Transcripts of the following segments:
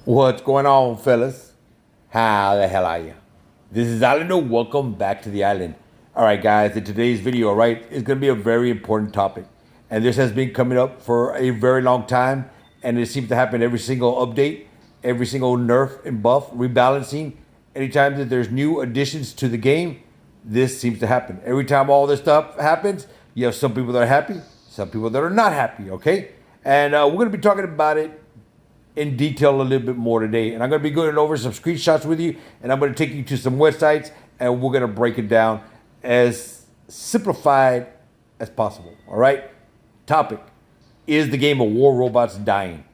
What's going on, fellas? How the hell are you? This is Islander. Welcome back to the island. All right, guys, in today's video, right, is going to be a very important topic. And this has been coming up for a very long time. And it seems to happen every single update, every single nerf and buff, rebalancing. Anytime that there's new additions to the game, this seems to happen. Every time all this stuff happens, you have some people that are happy, some people that are not happy, okay? And we're going to be talking about it in detail a little bit more today. And I'm going to be going over some screenshots with you, and I'm going to take you to some websites, and we're going to break it down as simplified as possible. All right? Topic: is the game of War Robots dying?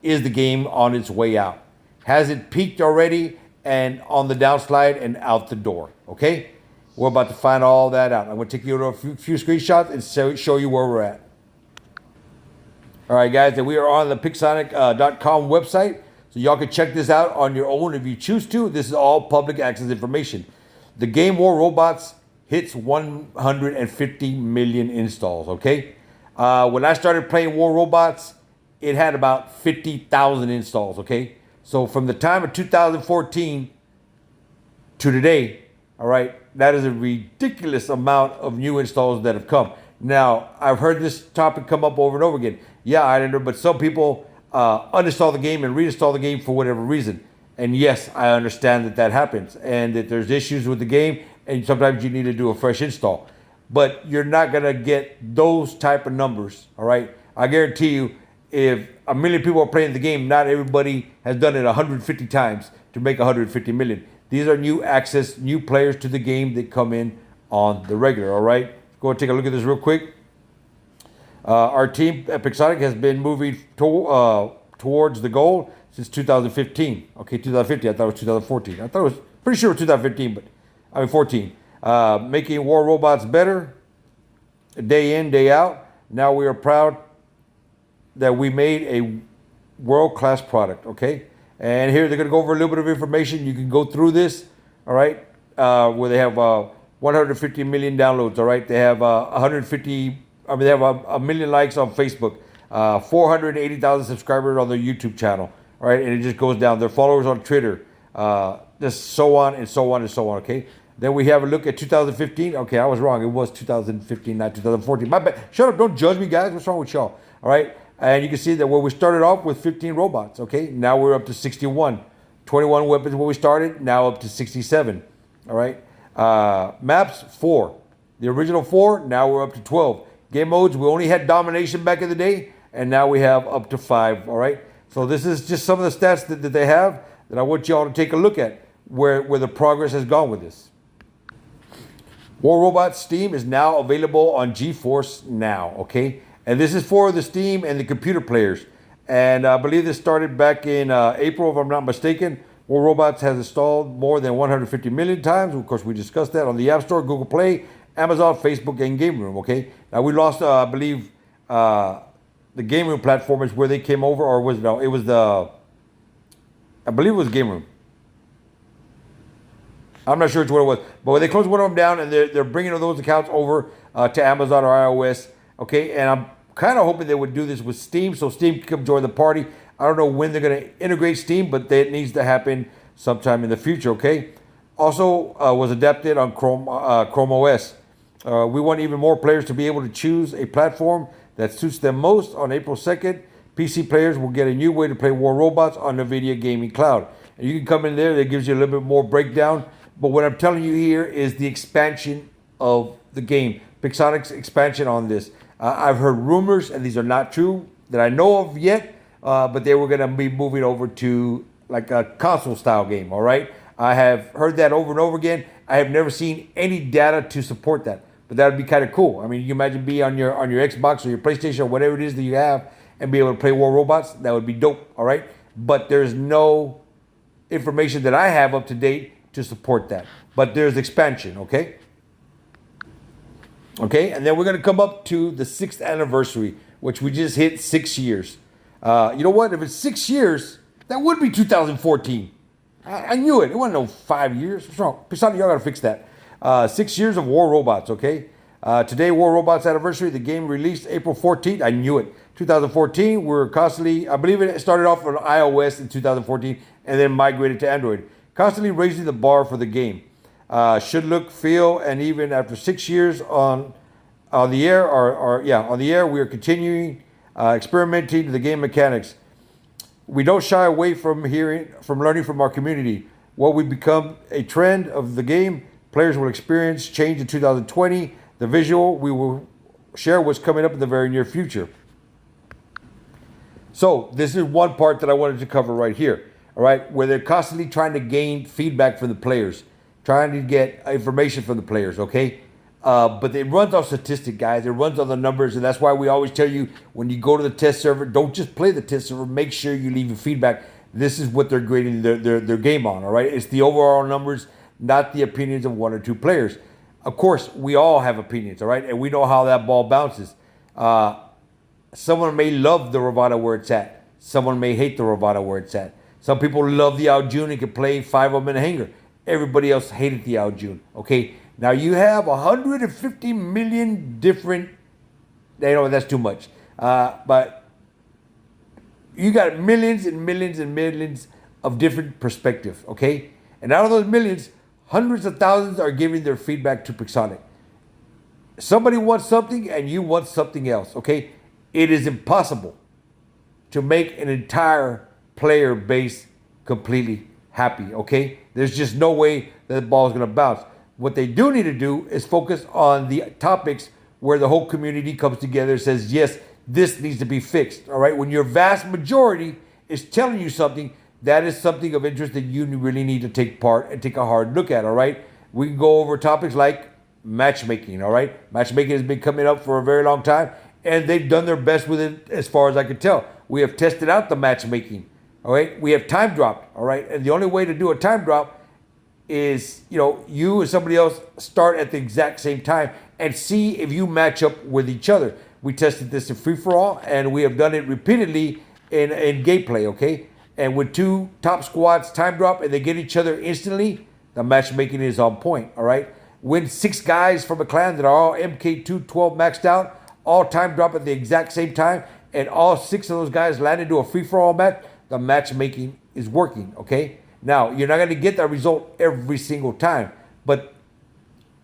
Is the game on its way out? Has it peaked already and on the downslide and out the door? Okay? We're about to find all that out. I'm going to take you to a few screenshots and show you where we're at. All right, guys, and we are on the Pixonic.com website, so y'all can check this out on your own if you choose to. This is all public access information. The game War Robots hits 150 million installs, okay? When I started playing War Robots, it had about 50,000 installs, okay? So from the time of 2014 to today, all right, that is a ridiculous amount of new installs that have come. Now, I've heard this topic come up over and over again. Yeah, Islander, but some people uninstall the game and reinstall the game for whatever reason. And yes, I understand that that happens and that there's issues with the game and sometimes you need to do a fresh install. But you're not going to get those type of numbers, all right? I guarantee you, if a million people are playing the game, not everybody has done it 150 times to make 150 million. These are new access, new players to the game that come in on the regular, all right? Go and take a look at this real quick. Our team at Pixonic has been moving towards the goal since 2015. Okay, 2015. I thought it was 2014. I thought it was pretty sure it was 2015, but I mean 14. Making War Robots better, day in, day out. Now we are proud that we made a world-class product. Okay, and here they're going to go over a little bit of information. You can go through this. All right, where they have 150 million downloads. All right, they have 150. They have a million likes on Facebook, 480,000 subscribers on their YouTube channel. All right, and it just goes down. Their followers on Twitter, just so on and so on and so on. Okay. Then we have a look at 2015. Okay, I was wrong. It was 2015, not 2014. My bad. Shut up. Don't judge me, guys. What's wrong with y'all? All right. And you can see that where we started off with 15 robots. Okay. Now we're up to 61. 21 weapons when we started. Now up to 67. All right. Maps 4. The original 4. Now we're up to 12. Game modes, we only had domination back in the day, and now we have up to 5, all right? So this is just some of the stats that they have that I want y'all to take a look at where the progress has gone with this. War Robots Steam is now available on GeForce Now, okay? And this is for the Steam and the computer players. And I believe this started back in April, if I'm not mistaken. War Robots has installed more than 150 million times. Of course, we discussed that on the App Store, Google Play, Amazon, Facebook, and Game Room, okay? Now, we lost, I believe, the Game Room platform is where they came over, or was it, no, it was the, I believe it was Game Room. I'm not sure which one it was. But when they closed one of them down and they're bringing those accounts over to Amazon or iOS, okay? And I'm kind of hoping they would do this with Steam, so Steam can come join the party. I don't know when they're going to integrate Steam, but it needs to happen sometime in the future, okay? Also was adapted on Chrome OS. We want even more players to be able to choose a platform that suits them most. On April 2nd, PC players will get a new way to play War Robots on NVIDIA Gaming Cloud. And you can come in there, that gives you a little bit more breakdown. But what I'm telling you here is the expansion of the game, Pixonic's expansion on this. I've heard rumors, and these are not true, that I know of yet, but they were going to be moving over to like a console-style game, all right? I have heard that over and over again. I have never seen any data to support that. But that would be kind of cool. I mean, you imagine being on your Xbox or your PlayStation or whatever it is that you have and be able to play War Robots. That would be dope, all right? But there's no information that I have up to date to support that. But there's expansion, okay? Okay, and then we're going to come up to the 6th anniversary, which we just hit 6 years. You know what? If it's 6 years, that would be 2014. I knew it. It wasn't no 5 years. What's wrong? Y'all got to fix that. 6 years of War Robots, okay? Today, War Robots anniversary. The game released April 14th. I knew it. 2014, we're constantly, I believe it started off on iOS in 2014 and then migrated to Android. Constantly raising the bar for the game. Should look, feel, and even after 6 years on the air, on the air, we are continuing experimenting the game mechanics. We don't shy away from learning from our community. What we become a trend of the game, players will experience change in 2020. The visual, we will share what's coming up in the very near future. So this is one part that I wanted to cover right here, all right, where they're constantly trying to gain feedback from the players, trying to get information from the players, okay? But it runs off statistics, guys. It runs on the numbers, and that's why we always tell you when you go to the test server, don't just play the test server. Make sure you leave your feedback. This is what they're grading their game on, all right? It's the overall numbers, not the opinions of one or two players. Of course, we all have opinions, all right? And we know how that ball bounces. Someone may love the Ravada where it's at. Someone may hate the Ravada where it's at. Some people love the Aljun and can play 5 of them in a hanger. Everybody else hated the Aljun, okay? Now you have 150 million different, that's too much. But you got millions and millions and millions of different perspectives, okay? And out of those millions, hundreds of thousands are giving their feedback to Pixonic. Somebody wants something and you want something else, okay? It is impossible to make an entire player base completely happy, okay? There's just no way that the ball is going to bounce. What they do need to do is focus on the topics where the whole community comes together and says, yes, this needs to be fixed, all right? When your vast majority is telling you something, that is something of interest that you really need to take part and take a hard look at, all right? We can go over topics like matchmaking, all right? Matchmaking has been coming up for a very long time, and they've done their best with it as far as I can tell. We have tested out the matchmaking, all right? We have time dropped, all right? And the only way to do a time drop is, you and somebody else start at the exact same time and see if you match up with each other. We tested this in free-for-all, and we have done it repeatedly in gameplay, okay? And with 2 top squads time drop and they get each other instantly, the matchmaking is on point, all right? When 6 guys from a clan that are all MK212 maxed out, all time drop at the exact same time, and all 6 of those guys land into a free-for-all match, the matchmaking is working, okay? Now, you're not going to get that result every single time, but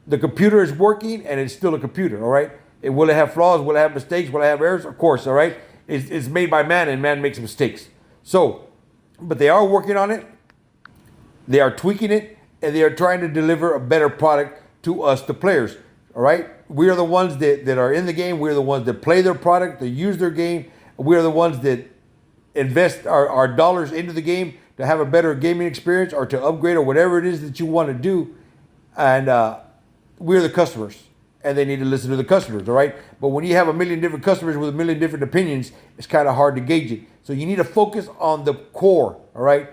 the computer is working and it's still a computer, all right? Will it have flaws? Will it have mistakes? Will it have errors? Of course, all right? It's made by man and man makes mistakes. So, but they are working on it. They are tweaking it and they are trying to deliver a better product to us, the players, all right? We are the ones that are in the game. We're the ones that play their product, that use their game. We are the ones that invest our dollars into the game to have a better gaming experience or to upgrade or whatever it is that you want to do. And we're the customers, and they need to listen to the customers, all right? But when you have a million different customers with a million different opinions, it's kind of hard to gauge it. So you need to focus on the core, all right?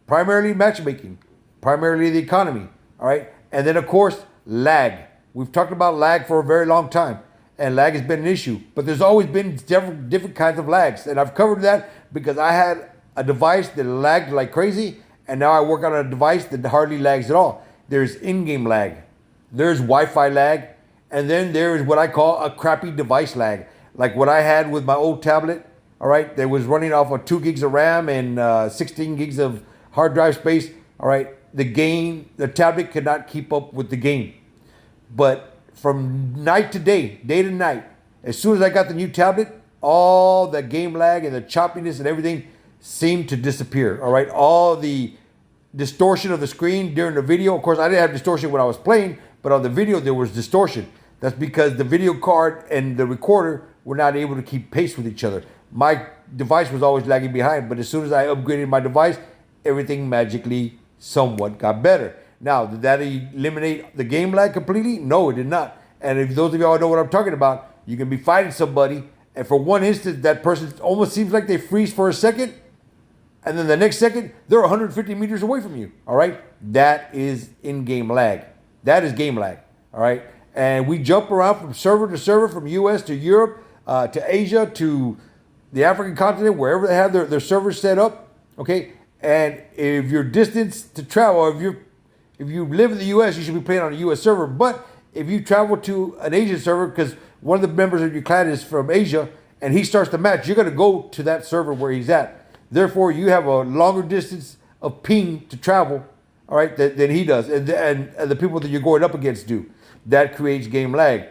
Primarily matchmaking, primarily the economy, all right? And then, of course, lag. We've talked about lag for a very long time, and lag has been an issue. But there's always been different kinds of lags, and I've covered that because I had a device that lagged like crazy, and now I work on a device that hardly lags at all. There's in-game lag, there's Wi-Fi lag, and then there is what I call a crappy device lag, like what I had with my old tablet, all right, that was running off of 2 gigs of RAM and 16 gigs of hard drive space, all right. The tablet could not keep up with the game. But from night to day to night, as soon as I got the new tablet, all the game lag and the choppiness and everything seemed to disappear, all right? All the distortion of the screen during the video. Of course, I didn't have distortion when I was playing, but on the video, there was distortion. That's because the video card and the recorder were not able to keep pace with each other. My device was always lagging behind, but as soon as I upgraded my device, everything magically somewhat got better. Now, did that eliminate the game lag completely? No, it did not. And if those of y'all know what I'm talking about, you can be fighting somebody, and for one instant, that person almost seems like they freeze for a second, and then the next second, they're 150 meters away from you, all right? That is in-game lag. That is game lag, all right? And we jump around from server to server, from US to Europe, to Asia, to the African continent, wherever they have their servers set up, okay? And if your distance to travel, or if you live in the US, you should be playing on a US server. But if you travel to an Asian server, because one of the members of your clan is from Asia, and he starts the match, you're going to go to that server where he's at. Therefore, you have a longer distance of ping to travel, all right, than he does, and the people that you're going up against do. That creates game lag.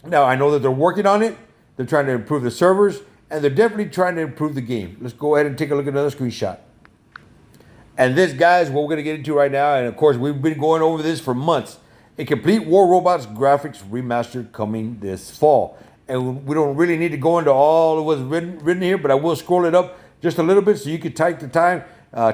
Now, I know that they're working on it. They're trying to improve the servers, and they're definitely trying to improve the game. Let's go ahead and take a look at another screenshot. And this, guys, what we're going to get into right now, and of course, we've been going over this for months. A complete War Robots graphics remastered coming this fall. And we don't really need to go into all of what's written here, but I will scroll it up just a little bit so you can take the time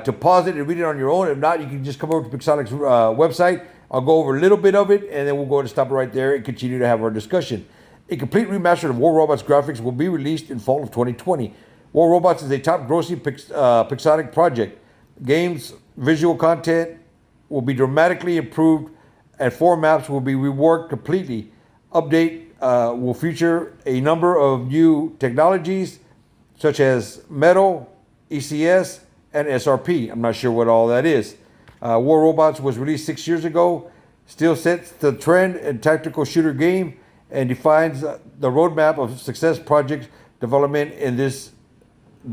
to pause it and read it on your own. If not, you can just come over to Pixonic's website. I'll go over a little bit of it, and then we'll go ahead and stop it right there and continue to have our discussion. A complete remaster of War Robots graphics will be released in fall of 2020. War Robots is a top-grossing Pixonic project. Game's visual content will be dramatically improved, and 4 maps will be reworked completely. Update will feature a number of new technologies, such as Metal, ECS, and SRP. I'm not sure what all that is. War Robots was released 6 years ago, still sets the trend in tactical shooter game, and defines the roadmap of success project development in this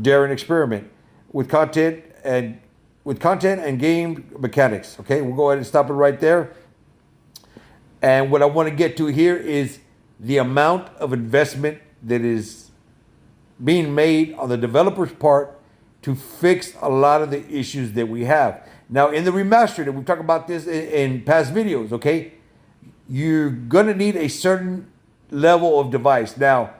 daring experiment with content and game mechanics. Okay, we'll go ahead and stop it right there. And what I want to get to here is the amount of investment that is being made on the developer's part to fix a lot of the issues that we have. Now, in the remastered, and we've talked about this in past videos, okay, you're going to need a certain level of device. Now,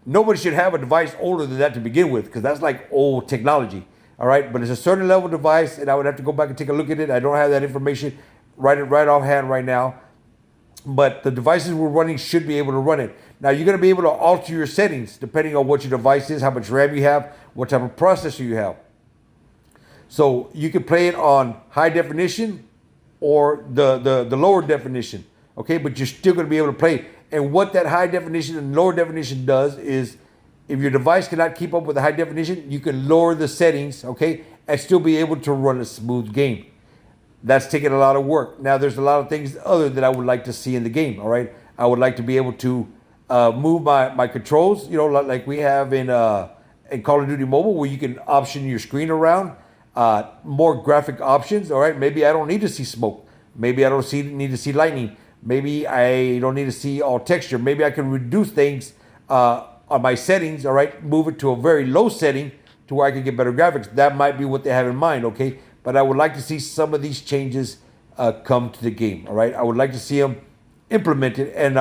nobody should have a device older than that to begin with, because that's like old technology, all right? But it's a certain level device, and I would have to go back and take a look at it. I don't have that information right offhand right now. But the devices we're running should be able to run it. Now, you're going to be able to alter your settings depending on what your device is, how much RAM you have, what type of processor you have. So you can play it on high definition or the lower definition, okay? But you're still going to be able to play it. And what that high definition and lower definition does is, if your device cannot keep up with the high definition, you can lower the settings, okay, and still be able to run a smooth game. That's taking a lot of work. Now, there's a lot of things other that I would like to see in the game, all right? I would like to be able to move my controls, you know, like we have in Call of Duty Mobile, where you can option your screen around, more graphic options, all right? Maybe I don't need to see smoke. Maybe I don't need to see lightning. Maybe I don't need to see all texture. Maybe I can reduce things on my settings, all right? Move it to a very low setting to where I can get better graphics. That might be what they have in mind, okay? But I would like to see some of these changes come to the game, all right? I would like to see them implemented. And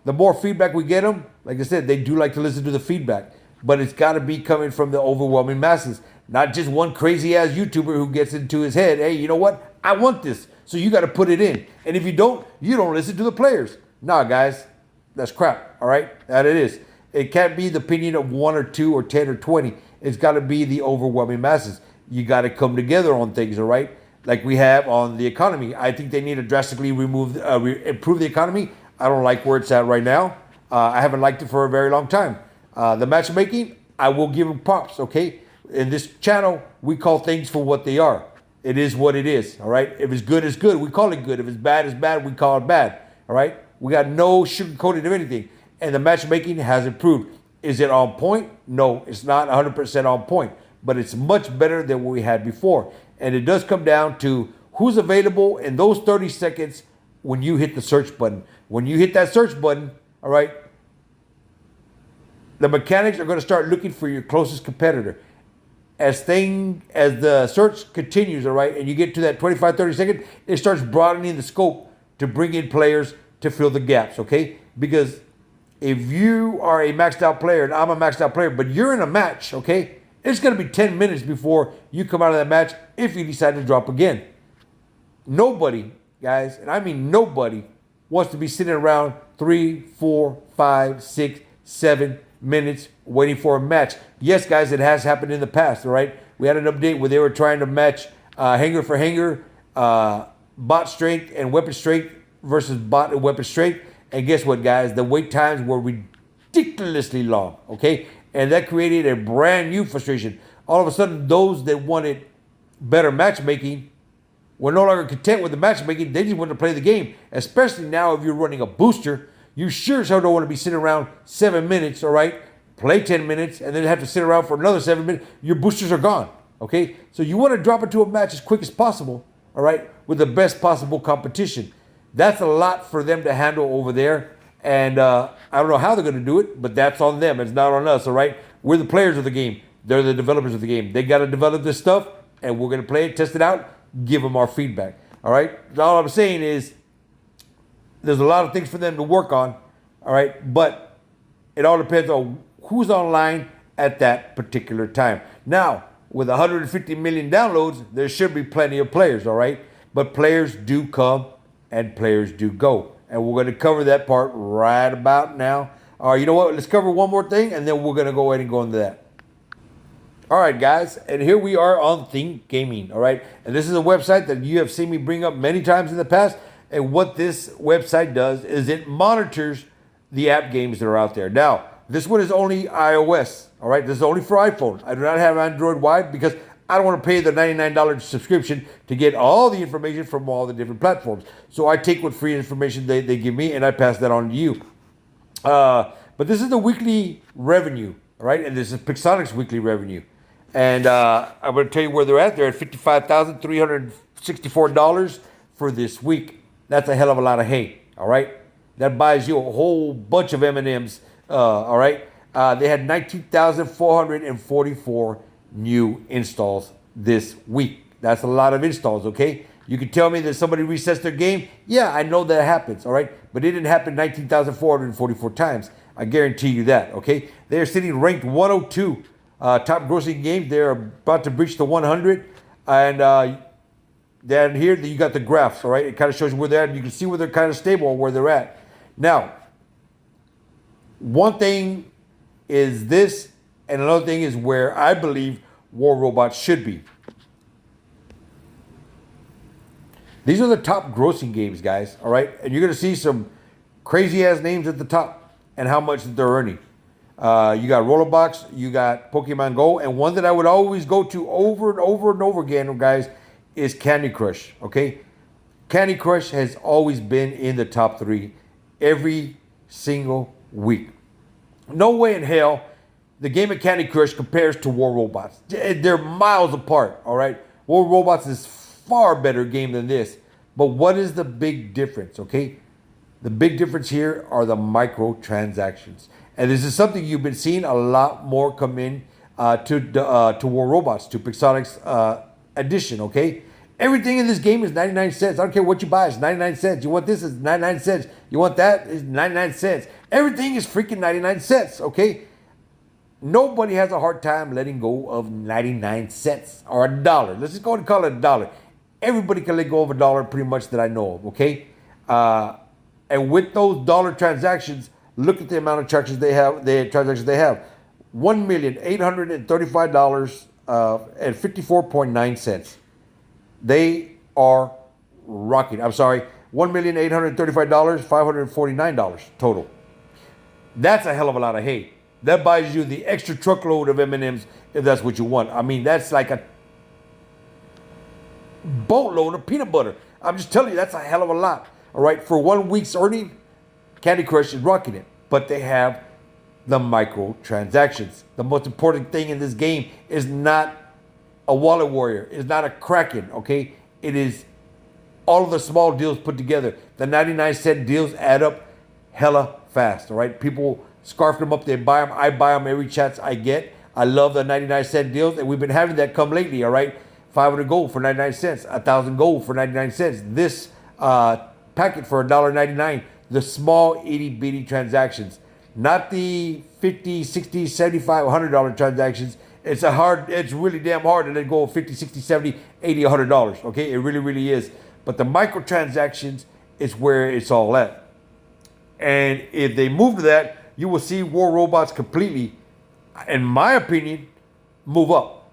the more feedback we get them, like I said, they do like to listen to the feedback. But it's got to be coming from the overwhelming masses, not just one crazy-ass YouTuber who gets into his head, hey, you know what? I want this, so you got to put it in. And if you don't listen to the players. Nah, guys, that's crap, all right? That it is. It can't be the opinion of 1 or 2 or 10 or 20. It's got to be the overwhelming masses. You got to come together on things, all right? Like we have on the economy. I think they need to drastically improve the economy. I don't like where it's at right now. I haven't liked it for a very long time. The matchmaking, I will give them props, okay? In this channel, we call things for what they are. It is what it is, all right? If it's good, it's good. We call it good. If it's bad, it's bad. We call it bad, all right? We got no sugarcoating of anything. And the matchmaking has improved. Is it on point? No, it's not 100% on point. But it's much better than what we had before. And it does come down to who's available in those 30 seconds when you hit the search button. When you hit that search button, all right, the mechanics are going to start looking for your closest competitor. As the search continues, all right, and you get to that 25, 30 seconds, it starts broadening the scope to bring in players to fill the gaps, okay? Because if you are a maxed out player and I'm a maxed out player, but you're in a match, okay, it's going to be 10 minutes before you come out of that match if you decide to drop again. Nobody, guys, and I mean nobody, wants to be sitting around 3, 4, 5, 6, 7 minutes waiting for a match. Yes, guys, it has happened in the past, all right? We had an update where they were trying to match hanger for hanger, bot strength and weapon strength versus bot and weapon strength. And guess what, guys? The wait times were ridiculously long, okay? And that created a brand new frustration. All of a sudden, those that wanted better matchmaking were no longer content with the matchmaking. They just wanted to play the game. Especially now if you're running a booster, you sure as hell don't want to be sitting around 7 minutes, all right, play 10 minutes, and then have to sit around for another 7 minutes. Your boosters are gone. Okay, so you want to drop into a match as quick as possible. All right, with the best possible competition. That's a lot for them to handle over there, and I don't know how they're going to do it, but that's on them. It's not on us. All right, we're the players of the game. They're the developers of the game. They got to develop this stuff, and we're going to play it, test it out, give them our feedback. All right, all I'm saying is there's a lot of things for them to work on. All right, but it all depends on who's online at that particular time. Now, with 150 million downloads, there should be plenty of players, all right? But players do come and players do go. And we're going to cover that part right about now. All right, you know what? Let's cover one more thing, and then we're going to go ahead and go into that. All right, guys, and here we are on Think Gaming, all right? And this is a website that you have seen me bring up many times in the past. And what this website does is it monitors the app games that are out there. Now, this one is only iOS, all right? This is only for iPhone. I do not have Android. Why? Because I don't want to pay the $99 subscription to get all the information from all the different platforms. So I take what free information they give me and I pass that on to you. But this is the weekly revenue, all right? And this is Pixonic's weekly revenue. And I'm going to tell you where they're at. They're at $55,364 for this week. That's a hell of a lot of hay, all right? That buys you a whole bunch of M&Ms. All right. They had 19,444 new installs this week. That's a lot of installs, okay? You can tell me that somebody resets their game. Yeah, I know that happens, all right? But it didn't happen 19,444 times. I guarantee you that, okay? They're sitting ranked 102 top grossing games. They're about to breach the 100. And down here, you got the graphs, all right? It kind of shows you where they're at. You can see where they're kind of stable and where they're at. Now, one thing is this, and another thing is where I believe War Robots should be. These are the top grossing games, guys, all right? And you're going to see some crazy-ass names at the top and how much they're earning. You got Rollerbox, you got Pokemon Go, and one that I would always go to over and over and over again, guys, is Candy Crush, okay? Candy Crush has always been in the top 3 every single week. No way in hell the game of Candy Crush compares to War Robots. They're miles apart, all right? War Robots is far better game than this. But what is the big difference, okay? The big difference here are the microtransactions. And this is something you've been seeing a lot more come in to War Robots, to Pixonic's edition, okay? Everything in this game is 99 cents. I don't care what you buy, it's 99 cents. You want this, it's 99 cents. You want that, it's 99 cents. Everything is freaking 99 cents, okay? Nobody has a hard time letting go of 99 cents or $1. Let's just go and call it $1. Everybody can let go of $1 pretty much that I know of, okay? And with those dollar transactions, look at the amount of transactions they have. $1,835 and 54.9 cents. They are rocking. I'm sorry, $1,835, $549 total. That's a hell of a lot of hay. That buys you the extra truckload of M&Ms if that's what you want. I mean, that's like a boatload of peanut butter. I'm just telling you, that's a hell of a lot. All right, for 1 week's earning, Candy Crush is rocking it. But they have the microtransactions. The most important thing in this game is not a wallet warrior. It's not a Kraken, okay? It is all of the small deals put together. The 99-cent deals add up hella fast, all right? People scarf them up, they buy them. I buy them every chance I get. I love the 99-cent deals, and we've been having that come lately, all right? 500 gold for 99 cents, 1,000 gold for 99 cents. This packet for $1.99. The small itty-bitty transactions, not the $50, $60, $75, $100 transactions. It's really damn hard to let go of $50, $60, $70, $80, $100, okay? It really, really is. But the microtransactions is where it's all at. And if they move to that, you will see War Robots completely, in my opinion, move up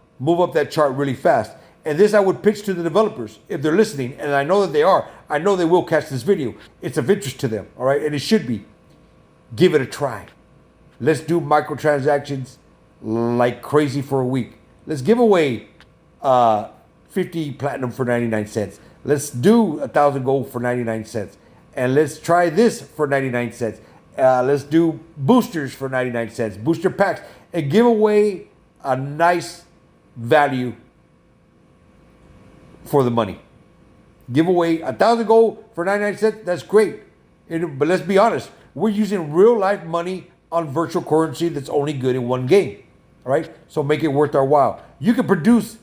that chart really fast. And this I would pitch to the developers if they're listening, and I know that they are. I know they will catch this video. It's of interest to them, all right? And it should be. Give it a try. Let's do microtransactions like crazy for a week. Let's give away 50 platinum for 99 cents. Let's do 1,000 gold for 99 cents. And let's try this for 99 cents. let's do boosters for 99 cents, booster packs, and give away a nice value for the money. Give away 1,000 gold for 99 cents. That's great. But let's be honest. We're using real life money on virtual currency that's only good in one game. All right. So make it worth our while. You can produce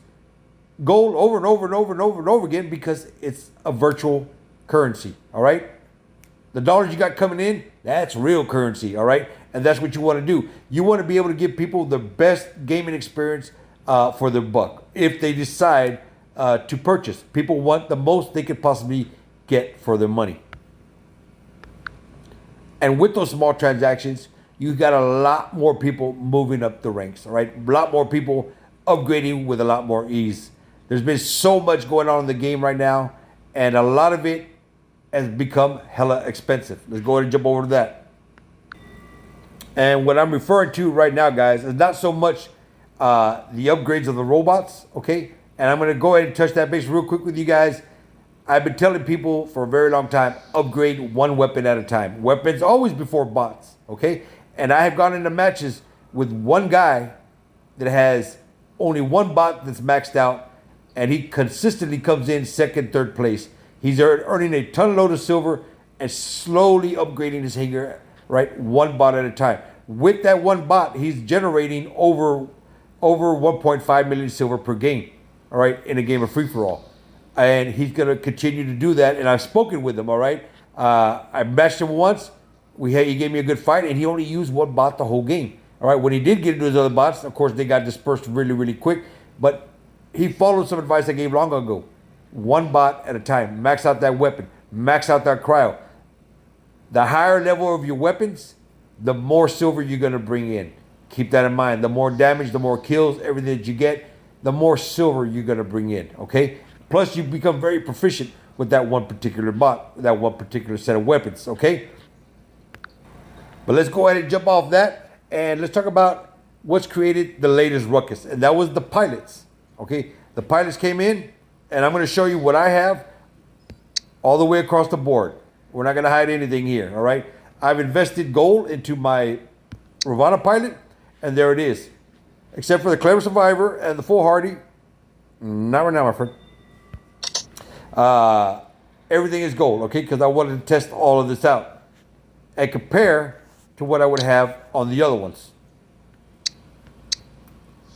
gold over and over and over and over and over again because it's a virtual currency. All right. The dollars you got coming in, that's real currency. All right. And that's what you want to do. You want to be able to give people the best gaming experience for their buck if they decide to purchase. People want the most they could possibly get for their money. And with those small transactions, you got a lot more people moving up the ranks, all right? A lot more people upgrading with a lot more ease. There's been so much going on in the game right now, and a lot of it has become hella expensive. Let's go ahead and jump over to that. And what I'm referring to right now, guys, is not so much the upgrades of the robots, okay? And I'm going to go ahead and touch that base real quick with you guys. I've been telling people for a very long time, upgrade one weapon at a time. Weapons always before bots, okay? And I have gone into matches with one guy that has only one bot that's maxed out, and he consistently comes in second, third place. He's earning a ton load of silver and slowly upgrading his hanger, right? One bot at a time. With that one bot, he's generating over 1.5 million silver per game, all right, in a game of free-for-all. And he's going to continue to do that. And I've spoken with him, all right? I matched him once. He gave me a good fight, and he only used one bot the whole game. All right, when he did get into his other bots, of course, they got dispersed really, really quick. But he followed some advice I gave long ago. One bot at a time. Max out that weapon. Max out that cryo. The higher level of your weapons, the more silver you're going to bring in. Keep that in mind. The more damage, the more kills, everything that you get, the more silver you're going to bring in, okay? Plus, you become very proficient with that one particular bot, that one particular set of weapons, okay? But let's go ahead and jump off that, and let's talk about what's created the latest ruckus, and that was the pilots, okay? The pilots came in, and I'm going to show you what I have all the way across the board. We're not going to hide anything here, all right? I've invested gold into my Ravana pilot, and there it is. Except for the Clever Survivor and the Foolhardy, not right now, my friend. Everything is gold, okay? Because I wanted to test all of this out and compare to what I would have on the other ones.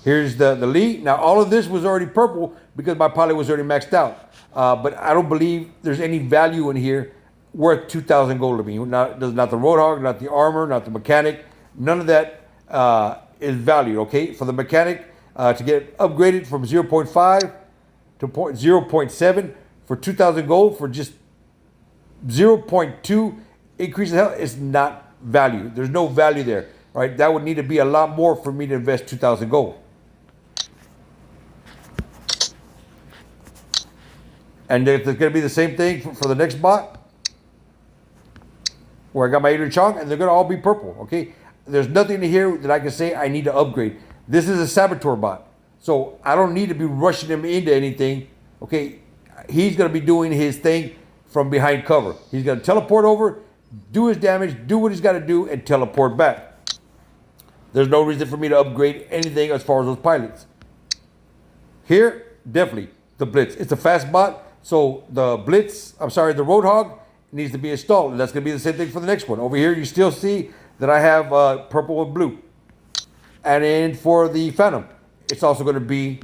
Here's the lead. Now, all of this was already purple because my pilot was already maxed out. But I don't believe there's any value in here worth 2,000 gold to me. Not the Roadhog, not the armor, not the mechanic. None of that is valued, okay? For the mechanic, to get upgraded from 0.5 to 0.7 for 2,000 gold for just 0.2 increase in health is not value. There's no value there, right? That would need to be a lot more for me to invest 2,000 gold. And it's going to be the same thing for the next bot, where I got my Adrian Chong, and they're going to all be purple, okay? There's nothing in here that I can say I need to upgrade. This is a Saboteur bot, so I don't need to be rushing him into anything, okay? He's going to be doing his thing from behind cover. He's going to teleport over, do his damage, do what he's got to do, and teleport back. There's no reason for me to upgrade anything as far as those pilots. Here, definitely, the Blitz. It's a fast bot, so the Roadhog needs to be installed, and that's going to be the same thing for the next one. Over here, you still see that I have purple and blue. And then for the Phantom, it's also going to be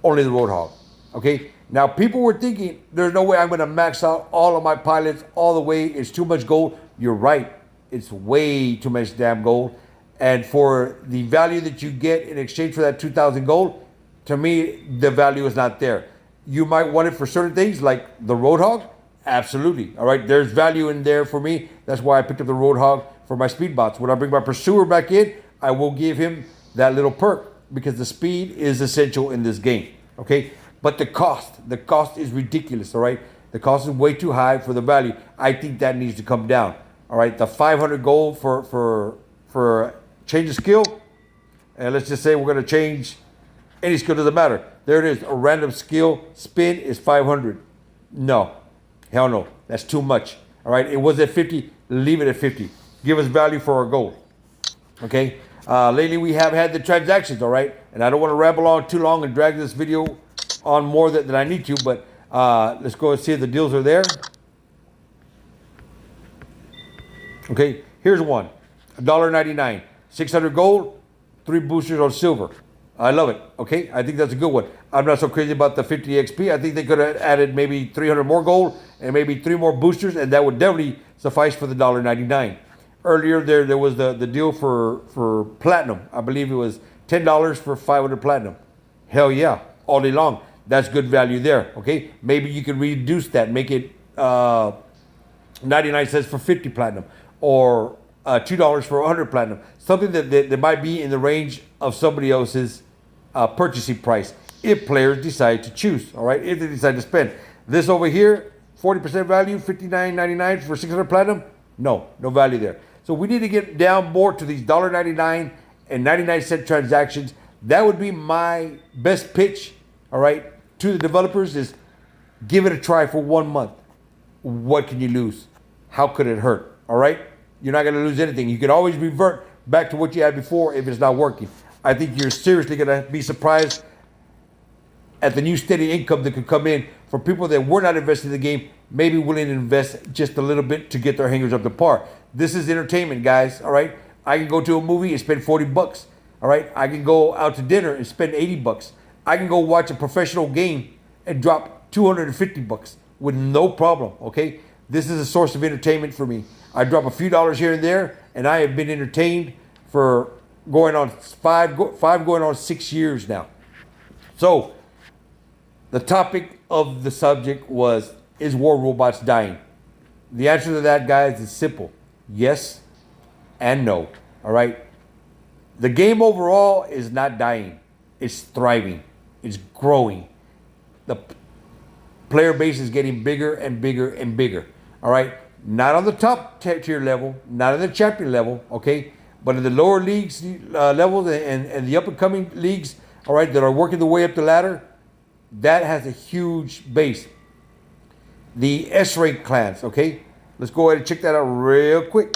only the Roadhog, okay? Now, people were thinking, there's no way I'm going to max out all of my pilots all the way. It's too much gold. You're right. It's way too much damn gold. And for the value that you get in exchange for that 2,000 gold, to me, the value is not there. You might want it for certain things like the Roadhog. Absolutely. All right. There's value in there for me. That's why I picked up the Roadhog for my speed bots. When I bring my Pursuer back in, I will give him that little perk because the speed is essential in this game. Okay. But the cost is ridiculous. All right. The cost is way too high for the value. I think that needs to come down. All right. The 500 gold for change of skill. And let's just say we're going to change any skill, doesn't matter. There it is. A random skill spin is 500. No. Hell no. That's too much. All right, it was at 50. Leave it at 50. Give us value for our gold. Okay. Lately we have had the transactions. All right, and I don't want to ramble on too long and drag this video on more than I need to, but let's go and see if the deals are there. Okay, here's one, $1.99, 600 gold, 3 boosters on silver. I love it. Okay, I think that's a good one. I'm not so crazy about the 50 XP. I think they could have added maybe 300 more gold and maybe 3 more boosters, and that would definitely suffice for the $1.99. Earlier there was the deal for platinum. I believe it was $10 for 500 platinum. Hell yeah, all day long. That's good value there. Okay, maybe you can reduce that, make it 99 cents for 50 platinum, or $2 for 100 platinum. Something that might be in the range of somebody else's purchasing price if players decide to choose. All right, if they decide to spend this over here, 40% value, $59.99 for 600 platinum. No value there. So we need to get down more to these $1.99 and 99-cent transactions. That would be my best pitch. All right, to the developers is give it a try for 1 month. What can you lose? How could it hurt? All right, you're not going to lose anything. You can always revert back to what you had before if it's not working. I think you're seriously going to be surprised at the new steady income that could come in for people that were not invested in the game, maybe willing to invest just a little bit to get their hangers up to par. This is entertainment, guys. All right, I can go to a movie and spend $40. All right, I can go out to dinner and spend $80. I can go watch a professional game and drop $250 with no problem. Okay, this is a source of entertainment for me. I drop a few dollars here and there, and I have been entertained for going on five going on 6 years now. So the topic of the subject was, is War Robots dying? The answer to that, guys, is simple. Yes and no. All right. The game overall is not dying. It's thriving. It's growing. The player base is getting bigger and bigger and bigger. All right. Not on the top tier level, not on the champion level, okay, but in the lower leagues levels and the up and coming leagues, all right, that are working their way up the ladder, that has a huge base. The S-rank clans, okay, let's go ahead and check that out real quick.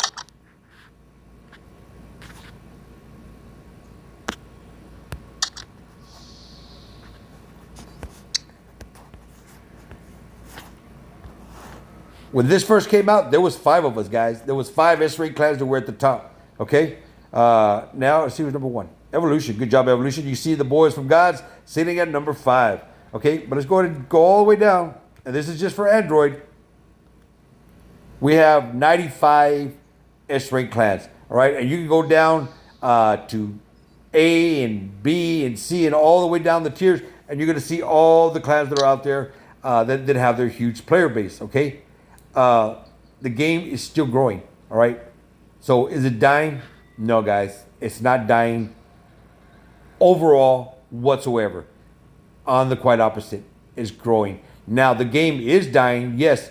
When this first came out, there was 5 of us, guys. There was 5 S-rank clans that were at the top. Okay. Now let's see who's number 1. Evolution. Good job, Evolution. You see the boys from Gods sitting at number 5. Okay. But let's go ahead and go all the way down. And this is just for Android. We have 95 S-rank clans. All right. And you can go down to A and B and C and all the way down the tiers. And you're going to see all the clans that are out there that have their huge player base. Okay. The game is still growing. All right. So is it dying? No, guys, it's not dying overall whatsoever. On the quite opposite, it's growing. Now the game is dying, yes,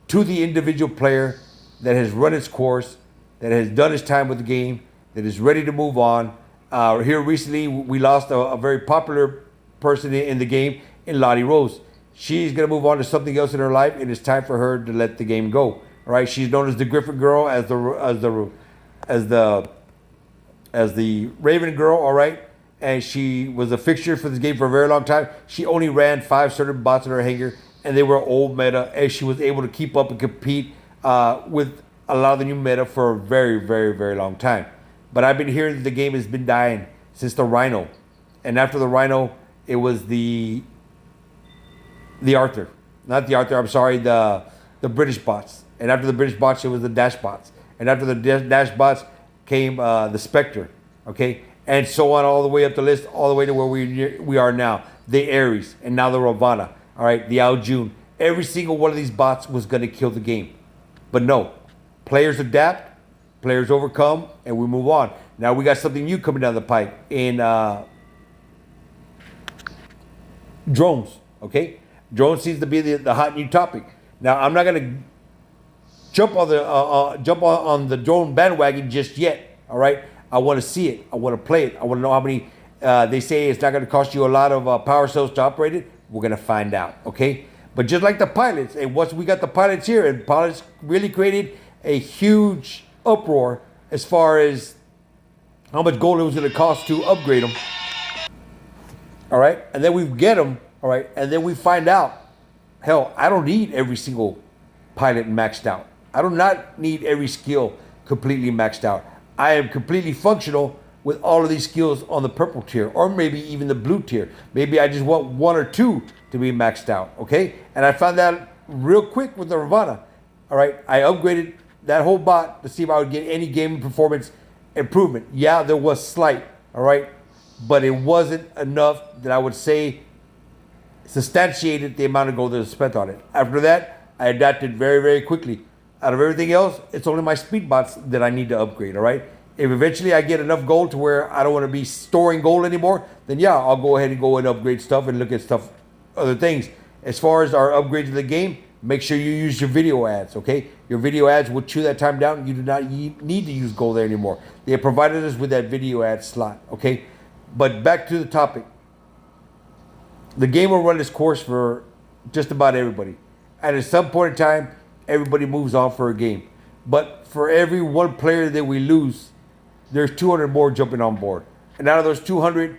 to the individual player that has run its course, that has done its time with the game, that is ready to move on. Here recently, we lost a very popular person in the game in Lottie Rose. She's going to move on to something else in her life, and it's time for her to let the game go. All right, she's known as the Griffin Girl, as the Raven Girl. All right, and she was a fixture for this game for a very long time. She only ran 5 certain bots in her hanger, and they were old meta, and she was able to keep up and compete with a lot of the new meta for a very, very, very long time. But I've been hearing that the game has been dying since the Rhino, and after the Rhino, it was the Arthur, not the Arthur. I'm sorry, the British bots. And after the British bots, it was the Dash bots. And after the Dash bots came the Spectre, okay, and so on all the way up the list, all the way to where we are now. The Ares, and now the Ravana, all right, the Aljun. Every single one of these bots was going to kill the game, but no, players adapt, players overcome, and we move on. Now we got something new coming down the pipe in drones, okay. Drone seems to be the hot new topic. Now, I'm not going to jump on the drone bandwagon just yet. All right, I want to see it. I want to play it. I want to know how many. They say it's not going to cost you a lot of power cells to operate it. We're going to find out. Okay, But just like the pilots, and once we got the pilots here, and pilots really created a huge uproar as far as how much gold it was going to cost to upgrade them. All right, and then we get them. All right, and then we find out, hell, I don't need every single pilot maxed out. I do not need every skill completely maxed out. I am completely functional with all of these skills on the purple tier, or maybe even the blue tier. Maybe I just want one or two to be maxed out, okay? And I found that real quick with the Ravana. All right, I upgraded that whole bot to see if I would get any gaming performance improvement. Yeah, there was slight, all right? But it wasn't enough that I would say substantiated the amount of gold that was spent on it. After that, I adapted very, very quickly. Out of everything else, it's only my speed bots that I need to upgrade, all right? If eventually I get enough gold to where I don't want to be storing gold anymore, then yeah, I'll go ahead and go and upgrade stuff and look at stuff, other things. As far as our upgrades of the game, make sure you use your video ads, okay? Your video ads will chew that time down. You do not need to use gold there anymore. They have provided us with that video ad slot, okay? But back to the topic. The game will run its course for just about everybody. And at some point in time, everybody moves on for a game. But for every one player that we lose, there's 200 more jumping on board. And out of those 200,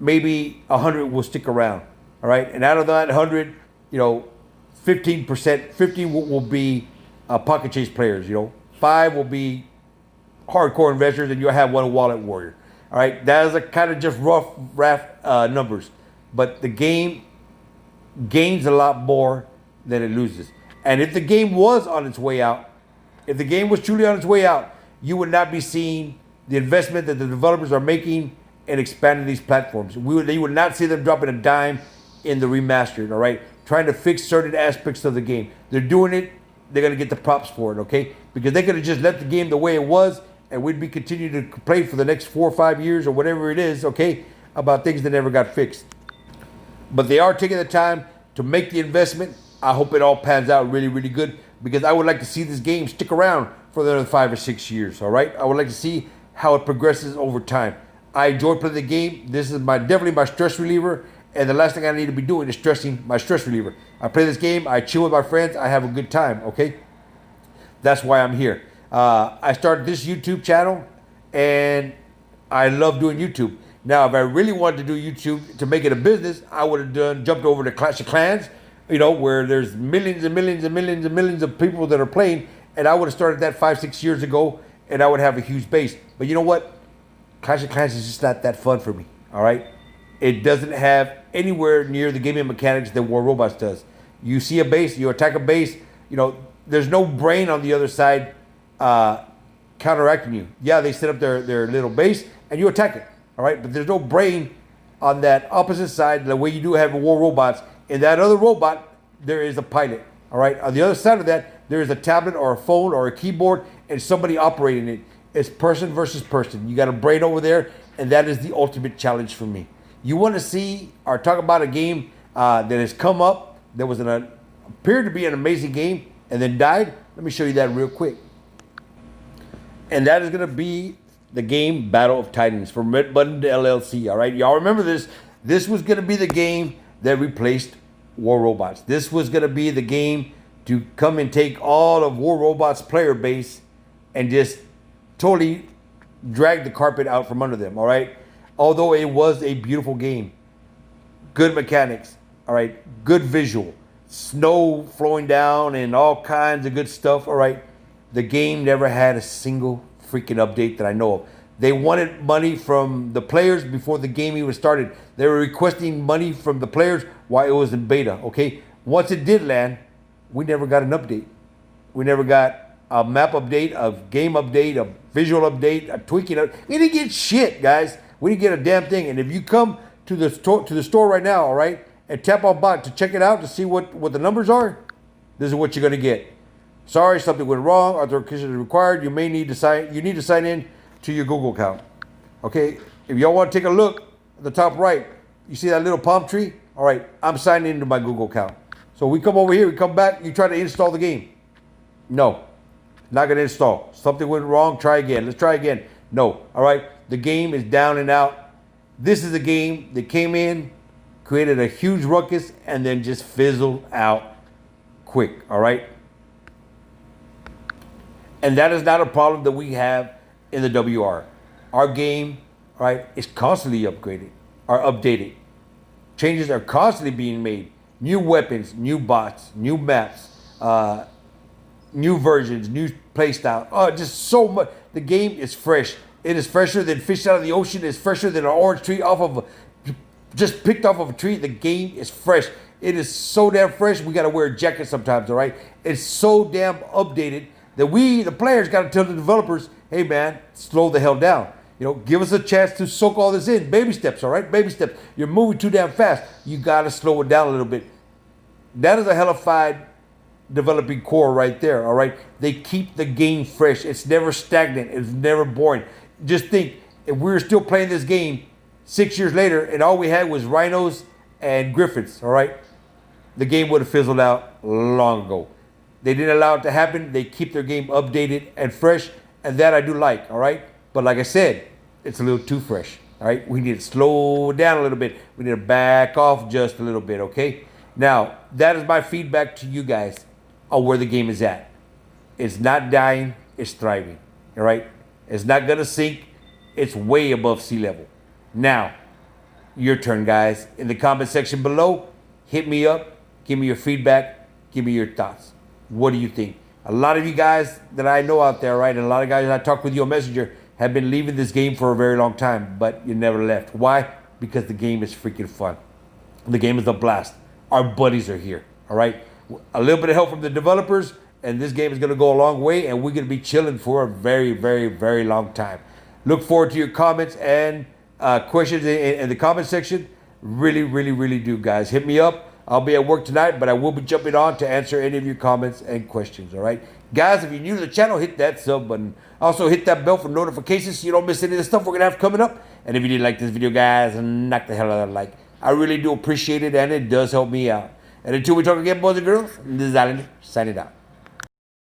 maybe 100 will stick around. All right. And out of that 100, 15%, 15 will be pocket chase players. 5 will be hardcore investors, and you'll have one wallet warrior. All right. That is a kind of just rough numbers. But the game gains a lot more than it loses. And if the game was on its way out, if the game was truly on its way out, you would not be seeing the investment that the developers are making in expanding these platforms. You would not see them dropping a dime in the remastered, all right? Trying to fix certain aspects of the game. They're doing it, they're going to get the props for it, okay? Because they could have just left the game the way it was, and we'd be continuing to complain for the next 4 or 5 years or whatever it is, okay, about things that never got fixed. But they are taking the time to make the investment. I hope it all pans out really, really good, because I would like to see this game stick around for another 5 or 6 years, all right? I would like to see how it progresses over time. I enjoy playing the game. This is definitely my stress reliever, and the last thing I need to be doing is stressing my stress reliever. I play this game, I chill with my friends, I have a good time, okay? That's why I'm here. I started this YouTube channel, and I love doing YouTube. Now, if I really wanted to do YouTube to make it a business, I would have jumped over to Clash of Clans, where there's millions and millions and millions and millions of people that are playing, and I would have started that 5-6 years ago, and I would have a huge base. But you know what? Clash of Clans is just not that fun for me, all right? It doesn't have anywhere near the gaming mechanics that War Robots does. You see a base, you attack a base, there's no brain on the other side counteracting you. Yeah, they set up their little base, and you attack it, all right? But there's no brain on that opposite side the way you do have in War Robots. In that other robot, there is a pilot, all right? On the other side of that, there is a tablet or a phone or a keyboard and somebody operating it. It's person versus person. You got a brain over there, and that is the ultimate challenge for me. You want to see or talk about a game that has come up, that was appeared to be an amazing game and then died? Let me show you that real quick. And that is going to be the game Battle of Titans from Red Button to LLC, all right? Y'all remember this? This was going to be the game that replaced War Robots. This was going to be the game to come and take all of War Robots' player base and just totally drag the carpet out from under them, all right? Although it was a beautiful game, good mechanics, all right, good visual, snow flowing down and all kinds of good stuff, all right? The game never had a single freaking update that I know of. They wanted money from the players before the game even started. They were requesting money from the players while it was in beta, okay? Once it did land, we never got an update. We never got a map update, a game update, a visual update, a tweaking update. We didn't get shit, guys. We didn't get a damn thing. And if you come to the store right now, all right, and tap on bot to check it out to see what the numbers are, this is what you're gonna get. Sorry, something went wrong. Authentication is required. You need to sign in to your Google account. Okay? If y'all want to take a look at the top right, you see that little palm tree? All right, I'm signing into my Google account. So we come over here, we come back, you try to install the game. No, not gonna install. Something went wrong, try again. Let's try again. No, all right? The game is down and out. This is a game that came in, created a huge ruckus, and then just fizzled out quick, all right? And that is not a problem that we have in the WR. Our game, right, is constantly upgraded or updated. Changes are constantly being made. New weapons, new bots, new maps, new versions, new playstyle. Oh, just so much. The game is fresh. It is fresher than fish out of the ocean. It's fresher than an orange tree just picked off of a tree. The game is fresh. It is so damn fresh. We got to wear a jacket sometimes, all right? It's so damn updated that we, the players, got to tell the developers, hey, man, slow the hell down. You know, give us a chance to soak all this in. Baby steps, all right? Baby steps. You're moving too damn fast. You got to slow it down a little bit. That is a hellified developing core right there, all right? They keep the game fresh. It's never stagnant. It's never boring. Just think, if we were still playing this game 6 years later and all we had was rhinos and griffins, all right? The game would have fizzled out long ago. They didn't allow it to happen. They keep their game updated and fresh, and that I do like, all right? But like I said, it's a little too fresh, all right? We need to slow down a little bit. We need to back off just a little bit, okay? Now, that is my feedback to you guys on where the game is at. It's not dying, it's thriving, all right? It's not gonna sink, it's way above sea level. Now, your turn, guys. In the comment section below, hit me up, give me your feedback, give me your thoughts. What do you think? A lot of you guys that I know out there, right, and a lot of guys that I talk with you on Messenger have been leaving this game for a very long time, but you never left. Why? Because the game is freaking fun. The game is a blast. Our buddies are here, all right? A little bit of help from the developers, and this game is going to go a long way, and we're going to be chilling for a very, very, very long time. Look forward to your comments and questions in the comment section. Really, really, really do, guys. Hit me up. I'll be at work tonight, but I will be jumping on to answer any of your comments and questions, all right? Guys, if you're new to the channel, hit that sub button. Also, hit that bell for notifications so you don't miss any of the stuff we're going to have coming up. And if you did like this video, guys, knock the hell out of that like. I really do appreciate it, and it does help me out. And until we talk again, boys and girls, this is Alan, signing out.